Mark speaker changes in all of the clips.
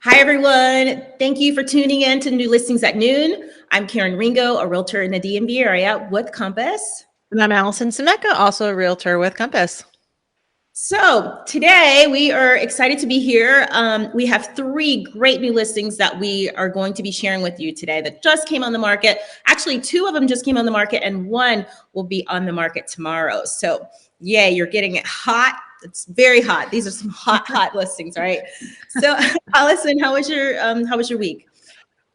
Speaker 1: Hi, everyone. Thank you for tuning in to New Listings at Noon. I'm Karen Ringo, a realtor in the DMV area with Compass.
Speaker 2: And I'm Alison Scimeca, also a realtor with Compass.
Speaker 1: So today we are excited to be here. We have three great new listings that we are going to be sharing with you today that just came on the market. Actually, two of them just came on the market and one will be on the market tomorrow. So yay, you're getting it hot. It's very hot. These are some hot listings, right? So Alison, how was your week?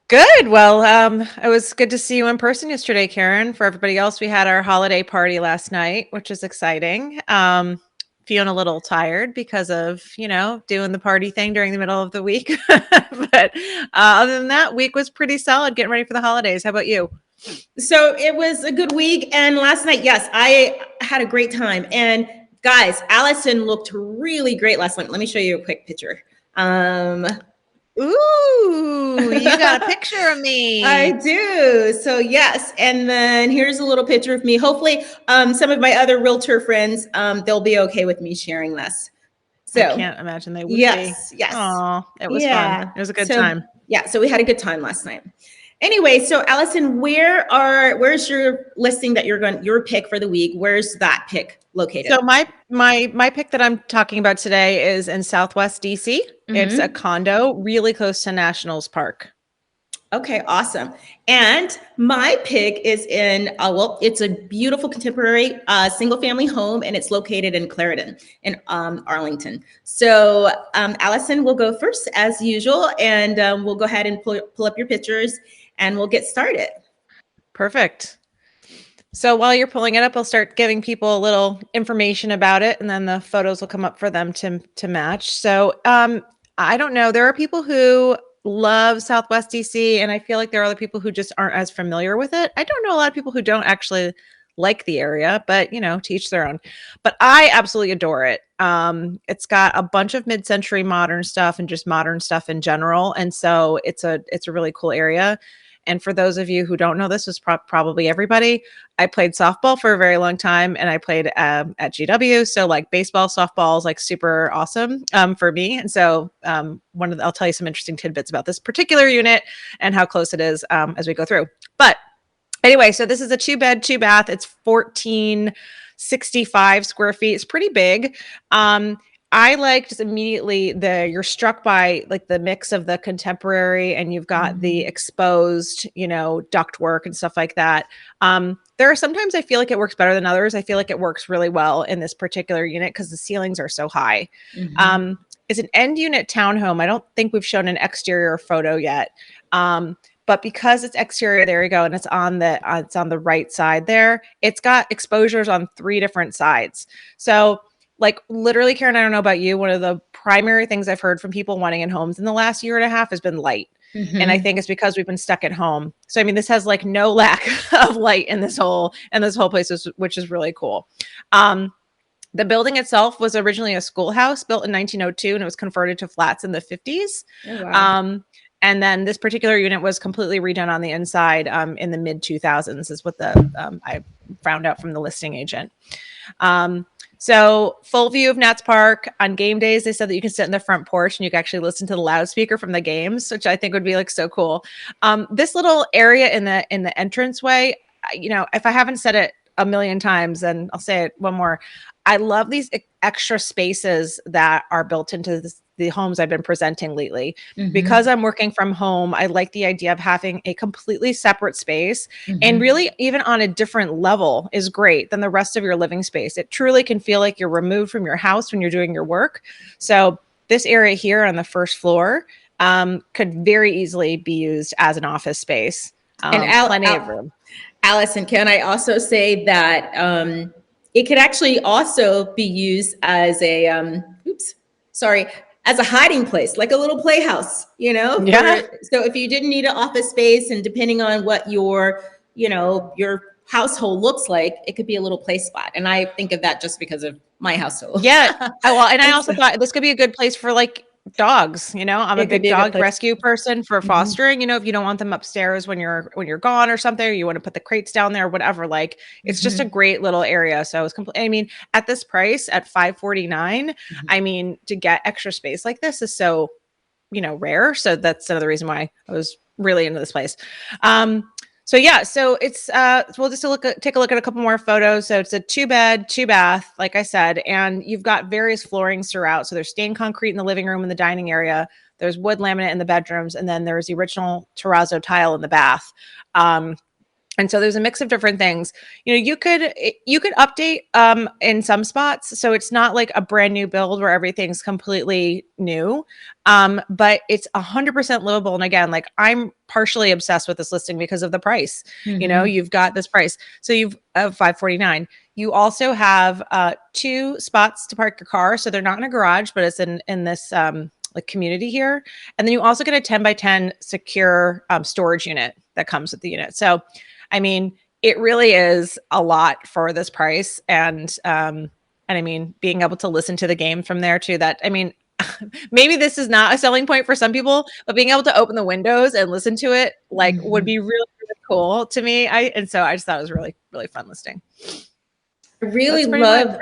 Speaker 2: Good. Well, it was good to see you in person yesterday, Karen. For everybody else, we had our holiday party last night, which is exciting. Feeling a little tired because of, doing the party thing during the middle of the week. But other than that, week was pretty solid getting ready for the holidays. How about you?
Speaker 1: So it was a good week. And last night, yes, I had a great time. And guys, Alison looked really great last night. Let me show you a quick picture.
Speaker 2: Ooh, you got a picture of me.
Speaker 1: I do. So yes. And then here's a little picture of me. Hopefully, some of my other realtor friends, they'll be okay with me sharing this.
Speaker 2: I
Speaker 1: So
Speaker 2: can't imagine they would be.
Speaker 1: yes.
Speaker 2: Oh, it was fun. It was a good time.
Speaker 1: Yeah. So we had a good time last night. Anyway, so Alison, where's your listing that your pick for the week? Where's that pick located?
Speaker 2: So my pick that I'm talking about today is in Southwest DC. It's a condo really close to Nationals Park.
Speaker 1: Okay, awesome. And my pick is in, it's a beautiful contemporary single family home and it's located in Clarendon in Arlington. So Alison will go first as usual and we'll go ahead and pull up your pictures and we'll get started.
Speaker 2: Perfect. So while you're pulling it up, I'll start giving people a little information about it and then the photos will come up for them to match. So I don't know. There are people who love Southwest DC, and I feel like there are other people who just aren't as familiar with it. I don't know a lot of people who don't actually like the area, but to each their own. But I absolutely adore it. It's got a bunch of mid-century modern stuff and just modern stuff in general, and so it's a really cool area. And for those of you who don't know, this is probably everybody. I played softball for a very long time, and I played at GW. So like baseball, softball is like super awesome for me. And so I'll tell you some interesting tidbits about this particular unit and how close it is as we go through. But anyway, so this is a 2-bed, 2-bath. It's 1465 square feet. It's pretty big. I like just immediately you're struck by like the mix of the contemporary and you've got the exposed, ductwork and stuff like that. There are sometimes I feel like it works better than others. I feel like it works really well in this particular unit because the ceilings are so high. It's an end unit townhome. I don't think we've shown an exterior photo yet. But because it's exterior, there you go, and it's on the right side there. It's got exposures on 3 different sides. So like literally, Karen, I don't know about you. One of the primary things I've heard from people wanting in homes in the last year and a half has been light. And I think it's because we've been stuck at home. So, I mean, this has like no lack of light in this whole place, which is really cool. The building itself was originally a schoolhouse built in 1902 and it was converted to flats in the 50s.
Speaker 1: Oh, wow.
Speaker 2: And then this particular unit was completely redone on the inside in the mid 2000s is what I found out from the listing agent. So full view of Nats Park. On game days, they said that you can sit in the front porch and you can actually listen to the loudspeaker from the games, which I think would be like so cool. This little area in the entranceway, if I haven't said it a million times, then I'll say it one more. I love these extra spaces that are built into the homes I've been presenting lately. Because I'm working from home, I like the idea of having a completely separate space and really even on a different level is great than the rest of your living space. It truly can feel like you're removed from your house when you're doing your work. So this area here on the first floor could very easily be used as an office space.
Speaker 1: And
Speaker 2: plenty of room.
Speaker 1: Alison, can I also say that it could actually also be used as as a hiding place, like a little playhouse,
Speaker 2: Yeah.
Speaker 1: So if you didn't need an office space and depending on what your household looks like, it could be a little play spot. And I think of that just because of my household.
Speaker 2: Yeah. Well, and I also thought this could be a good place for like dogs. I'm a big dog rescue person for fostering, if you don't want them upstairs when you're gone or something, or you want to put the crates down there, whatever, like it's just a great little area. So it's I mean, at this price at $549, I mean, to get extra space like this is so rare. So that's another reason why I was really into this place. So yeah, so it's we'll just take a look at a couple more photos. So it's a 2-bed, 2-bath, like I said, and you've got various floorings throughout. So there's stained concrete in the living room and the dining area. There's wood laminate in the bedrooms, and then there's the original terrazzo tile in the bath. And so there's a mix of different things. You could update in some spots, so it's not like a brand new build where everything's completely new, but it's 100% livable. And again, like I'm partially obsessed with this listing because of the price. You've got this price, so you've $549. You also have 2 spots to park your car, so they're not in a garage, but it's in this like community here. And then you also get a 10 by 10 secure storage unit that comes with the unit. So I mean, it really is a lot for this price. And I mean, being able to listen to the game from there too, that, I mean, maybe this is not a selling point for some people, but being able to open the windows and listen to it like would be really, really cool to me. And so I just thought it was really, really fun listing.
Speaker 1: I really love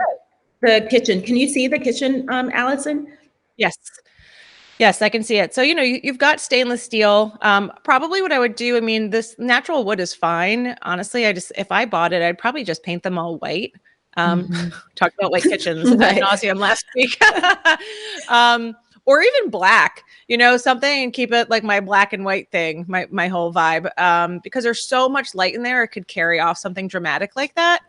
Speaker 1: the kitchen. Can you see the kitchen, Alison?
Speaker 2: Yes. Yes, I can see it. So, you've got stainless steel. Probably what I would do, I mean, this natural wood is fine. Honestly, if I bought it, I'd probably just paint them all white. Talked about white kitchens ad nauseum last week. Or even black, something, and keep it like my black and white thing, my whole vibe. Because there's so much light in there, it could carry off something dramatic like that.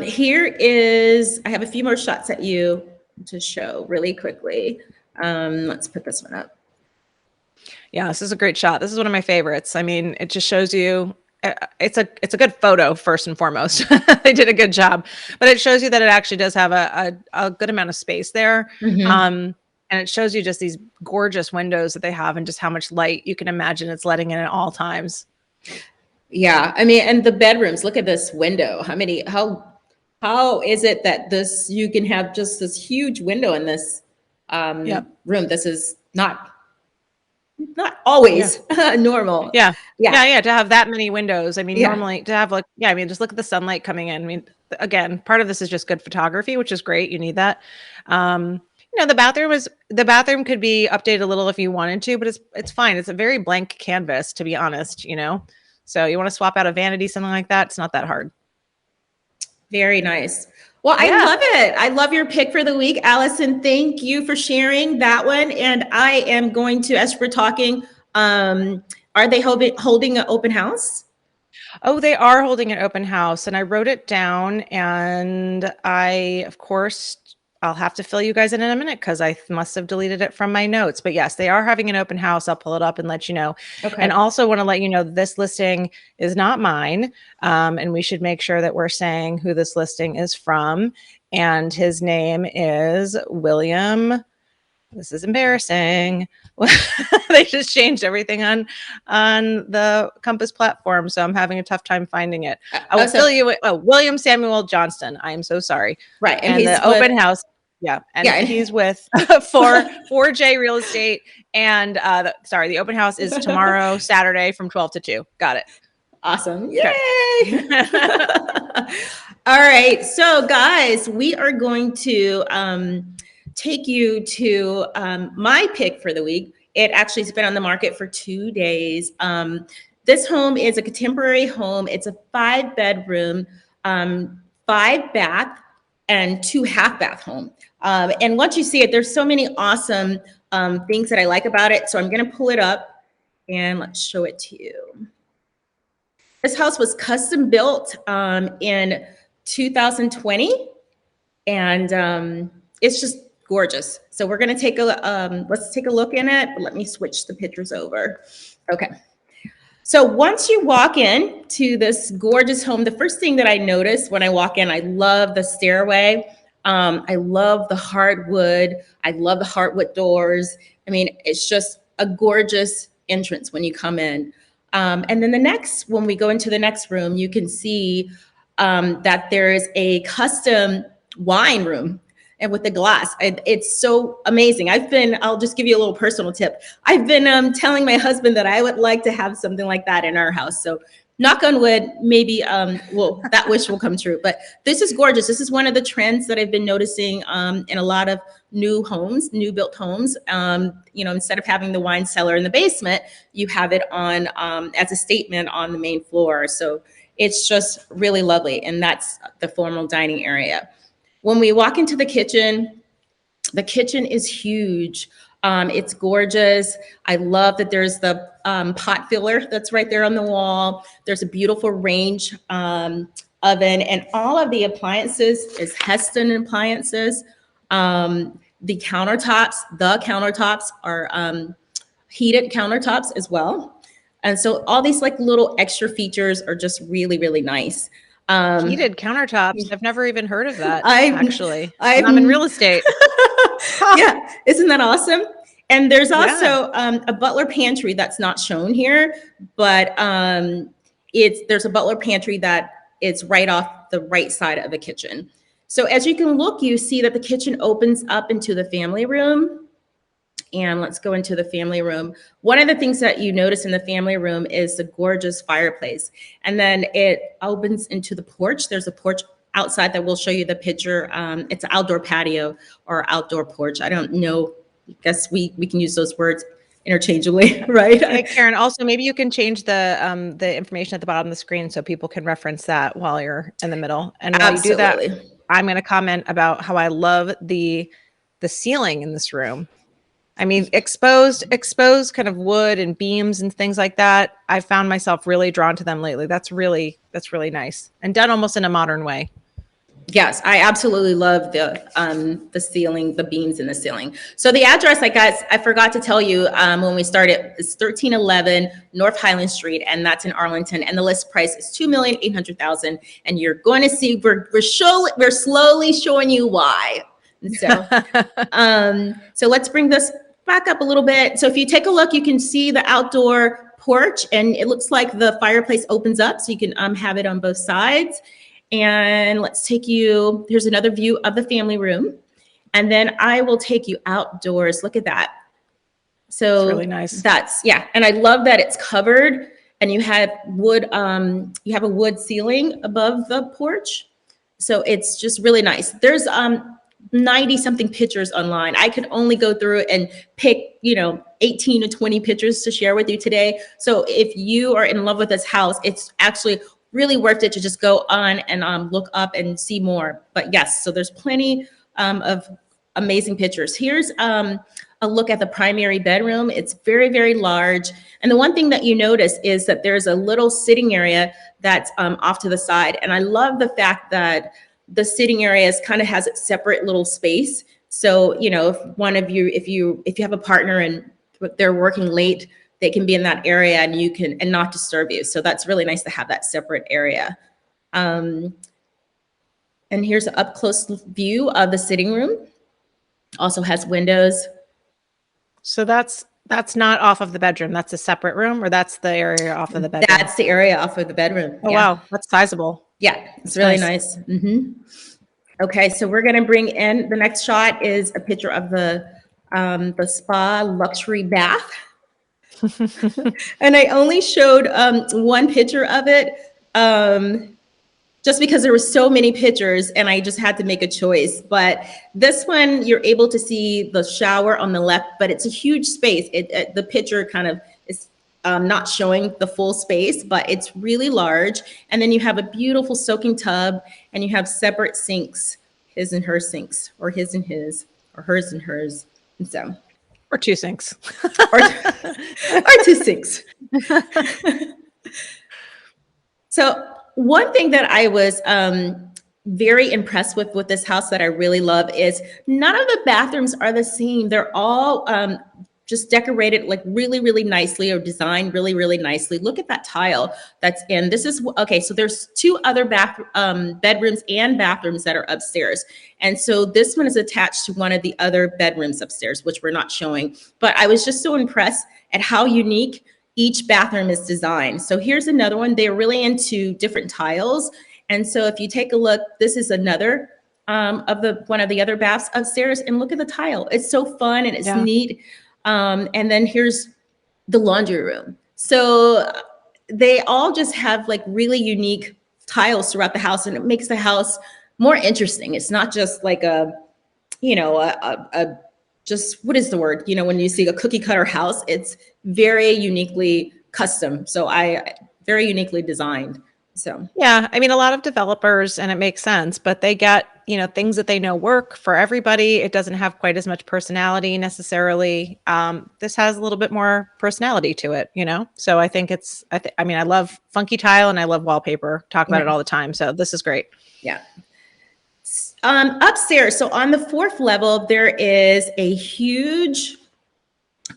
Speaker 1: Here is, I have a few more shots at you to show really quickly. Let's put this one up.
Speaker 2: Yeah, this is a great shot. This is one of my favorites. I mean, it just shows you, it's a good photo first and foremost. They did a good job, but it shows you that it actually does have a good amount of space there. And it shows you just these gorgeous windows that they have and just how much light you can imagine it's letting in at all times.
Speaker 1: Yeah. I mean, and the bedrooms, look at this window. How is it that you can have just this huge window in this room? This is not always normal.
Speaker 2: Yeah. To have that many windows. I mean, normally to have just look at the sunlight coming in. I mean, again, part of this is just good photography, which is great. You need that. The bathroom could be updated a little if you wanted to, but it's fine. It's a very blank canvas, to be honest, so you want to swap out a vanity, something like that. It's not that hard.
Speaker 1: Very nice. Well, I love it. I love your pick for the week, Alison. Thank you for sharing that one. And I am going to, as we're talking, are they holding an open house?
Speaker 2: Oh, they are holding an open house, and I wrote it down, and of course, I'll have to fill you guys in a minute because I must have deleted it from my notes. But yes, they are having an open house. I'll pull it up and let you know. Okay. And also want to let you know this listing is not mine. And we should make sure that we're saying who this listing is from. And his name is William. This is embarrassing. They just changed everything on the Compass platform, so I'm having a tough time finding it. I will fill you with William Samuel Johnston. I am so sorry.
Speaker 1: Right,
Speaker 2: and the open house. Yeah, and he's with 4J Real Estate, and the open house is tomorrow, Saturday, from 12 to 2. Got it.
Speaker 1: Awesome! Yay! Okay. All right, so guys, we are going to take you to my pick for the week. It actually has been on the market for 2 days. This home is a contemporary home. It's a 5-bedroom, 5-bath, and 2 half-bath home. And once you see it, there's so many awesome things that I like about it. So I'm going to pull it up and let's show it to you. This house was custom built in 2020, and it's just gorgeous. So we're going to take let's take a look in it. But let me switch the pictures over. Okay. So once you walk in to this gorgeous home, the first thing that I notice when I walk in, I love the stairway. I love the hardwood. I love the hardwood doors. I mean, it's just a gorgeous entrance when you come in. And then when we go into the next room, you can see that there is a custom wine room. And with the glass, it's so amazing. I'll just give you a little personal tip. I've been telling my husband that I would like to have something like that in our house. So knock on wood, maybe, well, that wish will come true. But this is gorgeous. This is one of the trends that I've been noticing in a lot of new homes, new built homes. You know, instead of having the wine cellar in the basement, you have it on as a statement on the main floor. So it's just really lovely. And that's the formal dining area. When we walk into the kitchen is huge. It's gorgeous. I love that there's the pot filler that's right there on the wall. There's a beautiful range oven, and all of the appliances is Heston appliances. The countertops are heated countertops as well. And so all these like little extra features are just really, really nice.
Speaker 2: Heated countertops. I've never even heard of that,
Speaker 1: I'm
Speaker 2: I'm in real estate.
Speaker 1: Yeah, isn't that awesome? And there's also a butler pantry that's not shown here, but there's a butler pantry that is right off the right side of the kitchen. So as you can look, you see that the kitchen opens up into the family room. And let's go into the family room. One of the things that you notice in the family room is the gorgeous fireplace. And then it opens into the porch. There's a porch outside that we'll show you the picture. It's an outdoor patio or outdoor porch. I don't know. I guess we can use those words interchangeably, right?
Speaker 2: Hey, Karen, also maybe you can change the information at the bottom of the screen so people can reference that while you're in the middle. And while you do that, I'm going to comment about how I love the ceiling in this room. I mean, exposed kind of wood and beams and things like that. I found myself really drawn to them lately. That's really nice and done almost in a modern way.
Speaker 1: Yes, I absolutely love the ceiling, the beams in the ceiling. So the address, I forgot to tell you when we started, is 1311 North Highland Street, and that's in Arlington. And the list price is $2,800,000. And you're going to see we're slowly showing you why. And so let's bring this back up a little bit. So if you take a look, you can see the outdoor porch, and it looks like the fireplace opens up, so you can have it on both sides. And let's take you, here's another view of the family room. And then I will take you outdoors. Look at that. So
Speaker 2: it's really nice.
Speaker 1: And I love that it's covered and you have wood, you have a wood ceiling above the porch. So it's just really nice. There's 90 something pictures online. I could only go through and pick, 18 to 20 pictures to share with you today. So if you are in love with this house, it's actually really worth it to just go on and look up and see more. But yes, so there's plenty of amazing pictures. Here's a look at the primary bedroom. It's very, very large. And the one thing that you notice is that there's a little sitting area that's off to the side. And I love the fact that the sitting area kind of has its separate little space. So, if one of you, if you have a partner and they're working late, they can be in that area and not disturb you. So that's really nice to have that separate area. And here's an up close view of the sitting room. Also has windows.
Speaker 2: So that's not off of the bedroom. That's a separate room, or that's the area off of the bedroom?
Speaker 1: That's the area off of the bedroom.
Speaker 2: Oh, yeah. Wow. That's sizable.
Speaker 1: Yeah, it's really nice. Mm-hmm. Okay, so we're gonna bring in, the next shot is a picture of the spa luxury bath. And I only showed one picture of it just because there were so many pictures and I just had to make a choice. But this one, you're able to see the shower on the left, but it's a huge space. The picture kind of is not showing the full space, but it's really large. And then you have a beautiful soaking tub and you have separate sinks, his and her sinks, or his and his, or hers and hers. And so.
Speaker 2: Or two sinks.
Speaker 1: or two sinks. So one thing that I was very impressed with this house that I really love is none of the bathrooms are the same. They're all just decorated like really, really nicely, or designed really, really nicely. Look at that tile that's in. This is, okay, so there's two other bedrooms and bathrooms that are upstairs. And so this one is attached to one of the other bedrooms upstairs, which we're not showing. But I was just so impressed at how unique each bathroom is designed. So here's another one. They're really into different tiles. And so if you take a look, this is another one of the other baths upstairs, and look at the tile. It's so fun and it's neat. And then here's the laundry room. So they all just have like really unique tiles throughout the house, and it makes the house more interesting. It's not just like a, you know, a just, what is the word? You know, when you see a cookie cutter house, it's very uniquely custom. So very uniquely designed. So
Speaker 2: Yeah, I mean, a lot of developers, and it makes sense, but they get, things that they know work for everybody. It doesn't have quite as much personality necessarily. This has a little bit more personality to it. So I think I mean, I love funky tile and I love wallpaper. Talk about
Speaker 1: yeah.
Speaker 2: it all the time. So this is great.
Speaker 1: Yeah. Upstairs, so on the 4th level, there is a huge,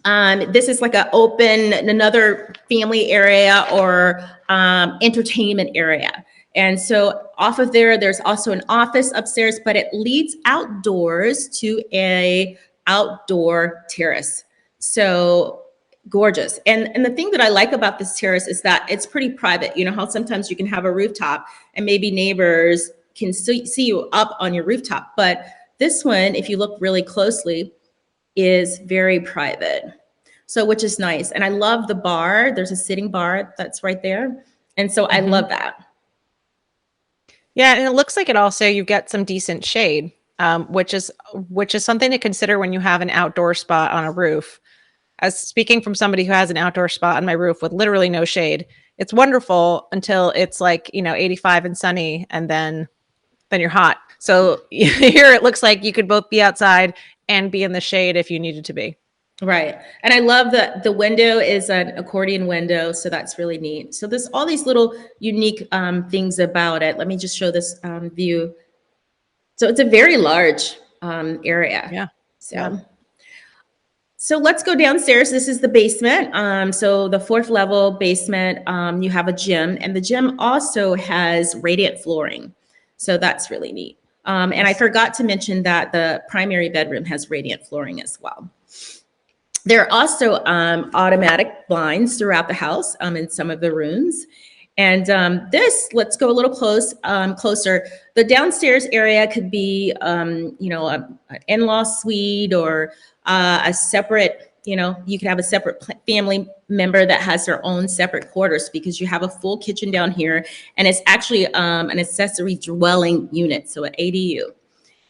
Speaker 1: this is like another family area or entertainment area. And so off of there's also an office upstairs, but it leads outdoors to a outdoor terrace. So gorgeous. And the thing that I like about this terrace is that it's pretty private. You know how sometimes you can have a rooftop and maybe neighbors can see you up on your rooftop. But this one, if you look really closely, is very private. So, which is nice. And I love the bar. There's a sitting bar that's right there. And so I love that.
Speaker 2: Yeah, and it looks like you get some decent shade, which is something to consider when you have an outdoor spot on a roof. As speaking from somebody who has an outdoor spot on my roof with literally no shade, it's wonderful until it's like 85 and sunny, and then you're hot. So here it looks like you could both be outside and be in the shade if you needed to be.
Speaker 1: Right. And I love that the window is an accordion window. So that's really neat. So there's all these little unique things about it. Let me just show this view. So it's a very large area.
Speaker 2: Yeah.
Speaker 1: So.
Speaker 2: Yeah.
Speaker 1: So let's go downstairs. This is the basement. So the 4th level basement, you have a gym, and the gym also has radiant flooring. So that's really neat. And I forgot to mention that the primary bedroom has radiant flooring as well. There are also automatic blinds throughout the house in some of the rooms. And let's go a little closer. The downstairs area could be, an in-law suite or a separate, you could have a separate family member that has their own separate quarters, because you have a full kitchen down here, and it's actually an accessory dwelling unit, so an ADU.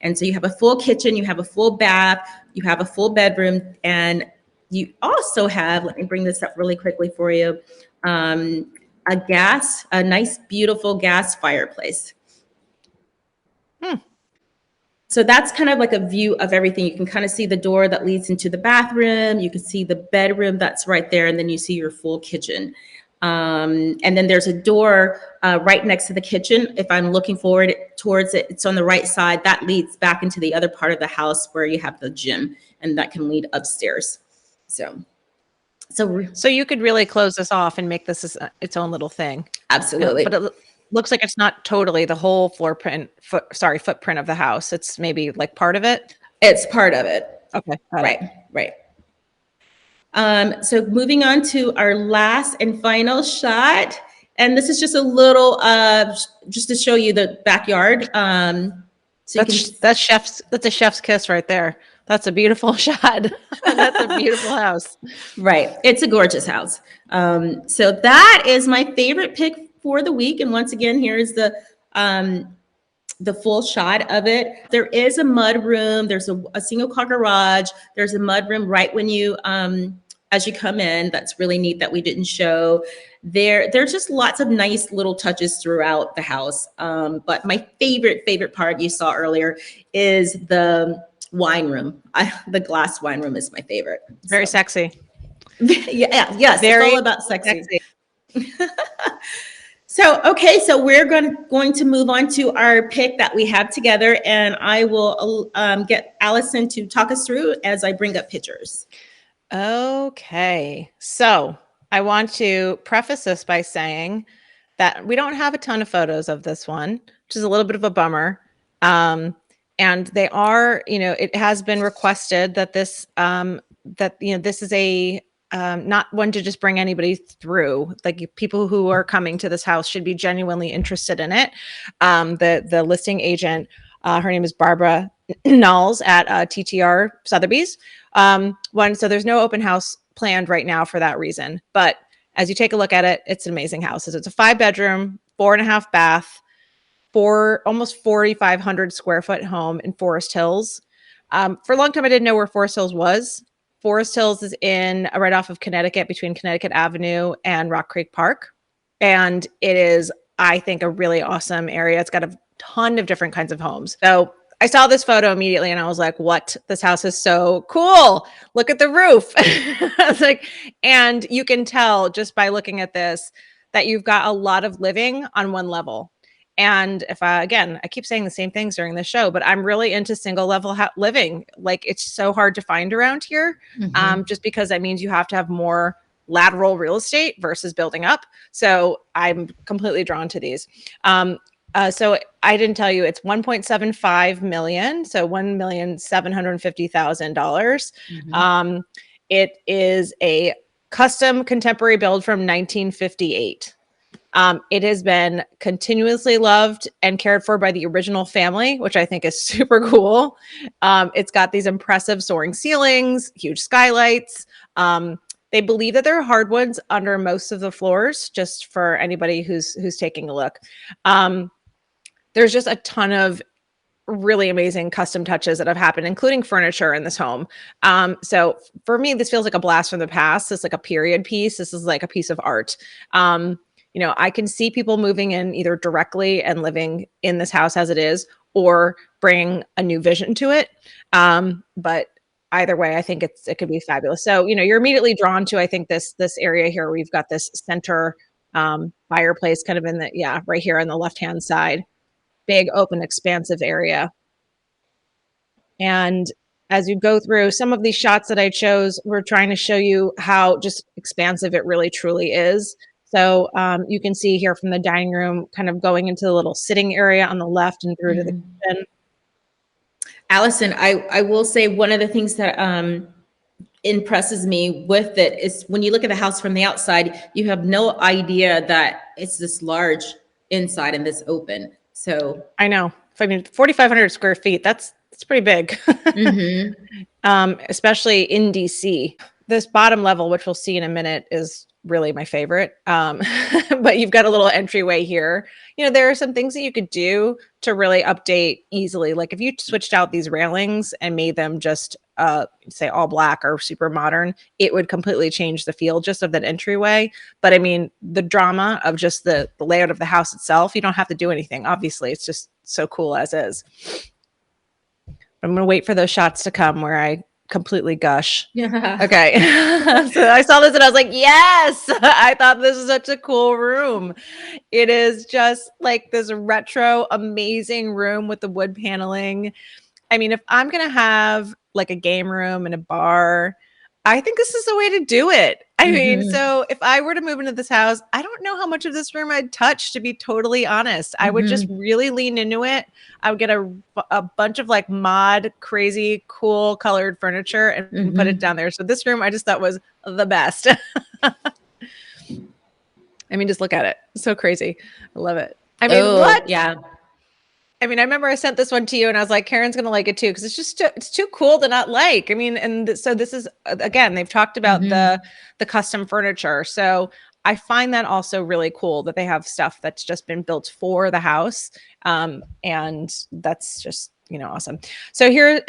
Speaker 1: And so you have a full kitchen, you have a full bath, you have a full bedroom, and you also have, let me bring this up really quickly for you, a nice, beautiful gas fireplace. So that's kind of like a view of everything. You can kind of see the door that leads into the bathroom. You can see the bedroom that's right there. And then you see your full kitchen. And then there's a door right next to the kitchen. If I'm looking forward towards it, it's on the right side. That leads back into the other part of the house where you have the gym, and that can lead upstairs. So
Speaker 2: you could really close this off and make this its own little thing.
Speaker 1: Absolutely.
Speaker 2: But it looks like it's not totally the whole footprint of the house. It's maybe like part of it.
Speaker 1: It's part of it.
Speaker 2: Okay.
Speaker 1: Right. So moving on to our last and final shot. And this is just a little, just to show you the backyard.
Speaker 2: That's a chef's kiss right there. That's a beautiful shot. That's a beautiful house.
Speaker 1: Right. It's a gorgeous house. So that is my favorite pick for the week. And once again, here's the full shot of it. There is a mud room. There's a single car garage. There's a mud room right when you, as you come in. That's really neat that we didn't show. There's just lots of nice little touches throughout the house. But my favorite part you saw earlier is the wine room. The glass wine room is my favorite.
Speaker 2: Very sexy.
Speaker 1: Yes.
Speaker 2: Very
Speaker 1: it's all about sexy. So we're going to move on to our pick that we have together, and I will get Alison to talk us through as I bring up pictures.
Speaker 2: Okay. So I want to preface this by saying that we don't have a ton of photos of this one, which is a little bit of a bummer. And they are, it has been requested that this, this is a, not one to just bring anybody through. Like, people who are coming to this house should be genuinely interested in it. The listing agent, her name is Barbara Knowles at TTR Sotheby's. So there's no open house planned right now for that reason. But as you take a look at it, it's an amazing house. It's a 5-bedroom, 4.5 bath, almost 4,500 square foot home in Forest Hills. For a long time, I didn't know where Forest Hills was. Forest Hills is right off of Connecticut, between Connecticut Avenue and Rock Creek Park. And it is, I think, a really awesome area. It's got a ton of different kinds of homes. So I saw this photo immediately and I was like, what? This house is so cool. Look at the roof. I was like, and you can tell just by looking at this that you've got a lot of living on one level. And again, I keep saying the same things during the show, but I'm really into single level living. Like, it's so hard to find around here, just because that means you have to have more lateral real estate versus building up. So I'm completely drawn to these. So I didn't tell you, it's 1.75 million. So $1,750,000. It is a custom contemporary build from 1958. It has been continuously loved and cared for by the original family, which I think is super cool. It's got these impressive soaring ceilings, huge skylights. They believe that there are hardwoods under most of the floors, just for anybody who's taking a look. There's just a ton of really amazing custom touches that have happened, including furniture in this home. So for me, this feels like a blast from the past. It's like a period piece. This is like a piece of art. I can see people moving in either directly and living in this house as it is, or bring a new vision to it. But either way, I think it could be fabulous. So, you're immediately drawn to, I think, this area here. We've got this center fireplace kind of right here on the left-hand side. Big, open, expansive area. And as you go through some of these shots that I chose, we're trying to show you how just expansive it really truly is. So you can see here from the dining room, kind of going into the little sitting area on the left and through to the kitchen.
Speaker 1: Alison, I will say one of the things that impresses me with it is when you look at the house from the outside, you have no idea that it's this large inside and this open. So
Speaker 2: I know. I mean, 4,500 square feet, that's pretty big, especially in DC. This bottom level, which we'll see in a minute, is really my favorite. But you've got a little entryway here. There are some things that you could do to really update easily. Like if you switched out these railings and made them just say all black or super modern, it would completely change the feel just of that entryway. But I mean, the drama of just the layout of the house itself, you don't have to do anything. Obviously, it's just so cool as is. I'm going to wait for those shots to come where I completely gush.
Speaker 1: Yeah.
Speaker 2: Okay. So I saw this and I was like, yes, I thought this is such a cool room. It is just like this retro, amazing room with the wood paneling. I mean, if I'm going to have like a game room and a bar, I think this is the way to do it. I mean, so if I were to move into this house, I don't know how much of this room I'd touch, to be totally honest. I would just really lean into it. I would get a bunch of like mod, crazy, cool colored furniture and put it down there. So this room I just thought was the best. I mean, just look at it. So crazy. I love it. I mean, what?
Speaker 1: Yeah.
Speaker 2: I mean, I remember I sent this one to you and I was like, Karen's going to like it too. Cause it's just, it's too cool to not like. I mean, and so this is, again, they've talked about the custom furniture. So I find that also really cool that they have stuff that's just been built for the house. And that's just, awesome. So here,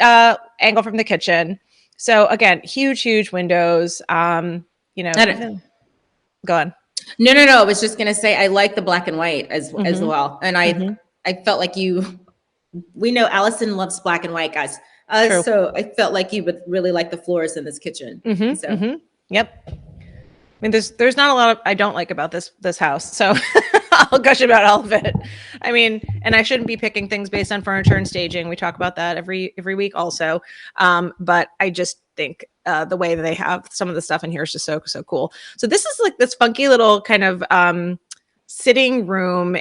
Speaker 2: angle from the kitchen. So again, huge windows, go on.
Speaker 1: No. I was just going to say, I like the black and white as well. And I felt like we know Alison loves black and white, guys. So I felt like you would really like the floors in this kitchen.
Speaker 2: Yep. I mean, there's not a lot I don't like about this house. So I'll gush about all of it. I mean, and I shouldn't be picking things based on furniture and staging. We talk about that every week also. But I just think the way that they have some of the stuff in here is just so cool. So this is like this funky little kind of sitting room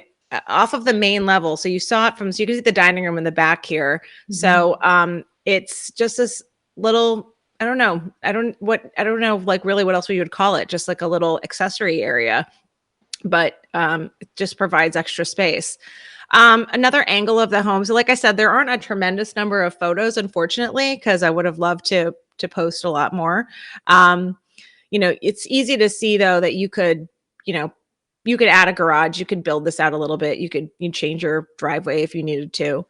Speaker 2: off of the main level. So you saw it so you can see the dining room in the back here. So it's just this little, I don't know like really what else we would call it, just like a little accessory area, but it just provides extra space. Another angle of the home. So like I said, there aren't a tremendous number of photos, unfortunately, because I would have loved to post a lot more. you know, it's easy to see though that you could, you know, you could add a garage, you could build this out a little bit, you change your driveway if you needed to.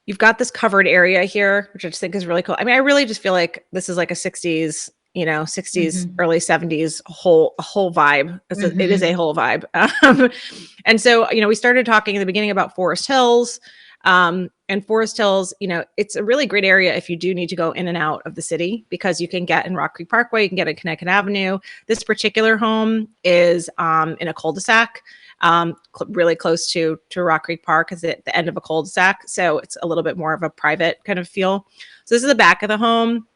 Speaker 2: You've got this covered area here, which I just think is really cool. I mean, I really just feel like this is like a 60s, you know, 60s, early 70s a whole vibe. It is a whole vibe. And so, you know, we started talking in the beginning about Forest Hills. And Forest Hills, you know, it's a really great area if you do need to go in and out of the city, because you can get in Rock Creek Parkway, you can get in Connecticut Avenue. This particular home is in a cul-de-sac, really close to Rock Creek Park, is at the end of a cul-de-sac. So it's a little bit more of a private kind of feel. So this is the back of the home,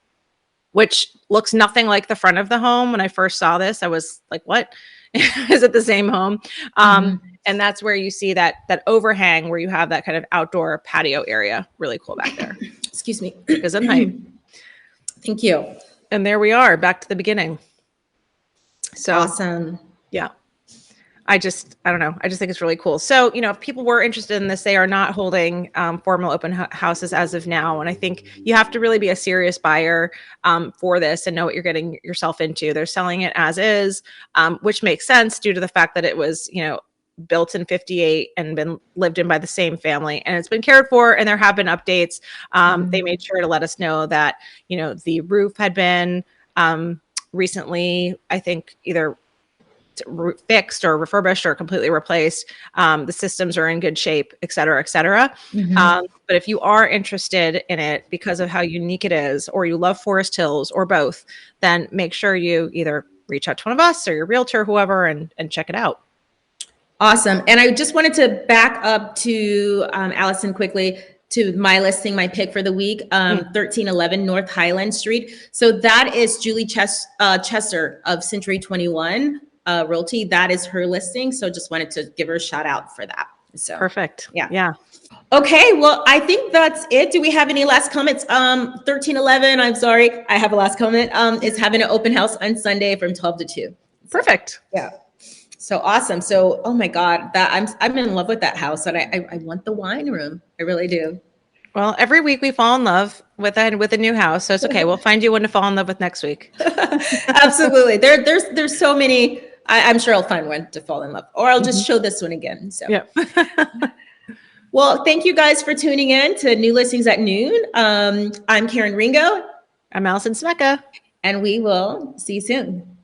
Speaker 2: which looks nothing like the front of the home. When I first saw this, I was like, what? Is it the same home? And that's where you see that overhang where you have that kind of outdoor patio area. Really cool back there.
Speaker 1: Excuse me.
Speaker 2: Because of height.
Speaker 1: Thank you.
Speaker 2: And there we are, back to the beginning. So
Speaker 1: awesome.
Speaker 2: Yeah. I don't know. I just think it's really cool. So, you know, if people were interested in this, they are not holding formal open houses as of now. And I think you have to really be a serious buyer for this and know what you're getting yourself into. They're selling it as is, which makes sense due to the fact that it was, you know, built in 58 and been lived in by the same family, and it's been cared for. And there have been updates. They made sure to let us know that, you know, the roof had been recently, I think, either fixed or refurbished or completely replaced. The systems are in good shape, et cetera, et cetera. But if you are interested in it because of how unique it is, or you love Forest Hills, or both, then make sure you either reach out to one of us or your realtor, whoever, and check it out.
Speaker 1: Awesome. And I just wanted to back up to Alison quickly to my listing, my pick for the week, 1311 North Highland Street. So that is Julie Chester of Century 21 Realty. That is her listing. So just wanted to give her a shout out for that. So
Speaker 2: perfect.
Speaker 1: Yeah.
Speaker 2: Yeah.
Speaker 1: Okay. Well, I think that's it. Do we have any last comments? 1311, I'm sorry, I have a last comment, is having an open house on Sunday from 12 to 2.
Speaker 2: Perfect.
Speaker 1: Yeah. So awesome. So, oh my God, that I'm in love with that house, and I want the wine room. I really do.
Speaker 2: Well, every week we fall in love with a new house, so it's okay. We'll find you one to fall in love with next week.
Speaker 1: Absolutely. There's so many. I'm sure I'll find one to fall in love, or I'll just show this one again. So
Speaker 2: yeah.
Speaker 1: Well, thank you guys for tuning in to New Listings at Noon. I'm Karen Ringo.
Speaker 2: I'm Alison Scimeca.
Speaker 1: And we will see you soon.